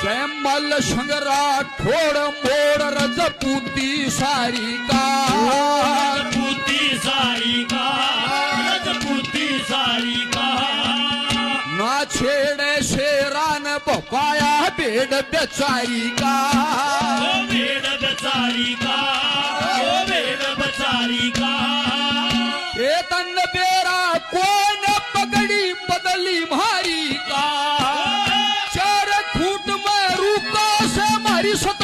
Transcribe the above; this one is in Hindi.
जयमल शंगरा ठोड़ मोड़ रजपूती सारी का रजपूती सारी का रजपूती सारी का ना छेड़े शेरान बपाया बेड़ बेचारी का बेड़ बेचारी का बेड़ बेचारी का ए तन बेरा कौन पगड़ी बदली मारी का चार खूट में रुका से मारी सत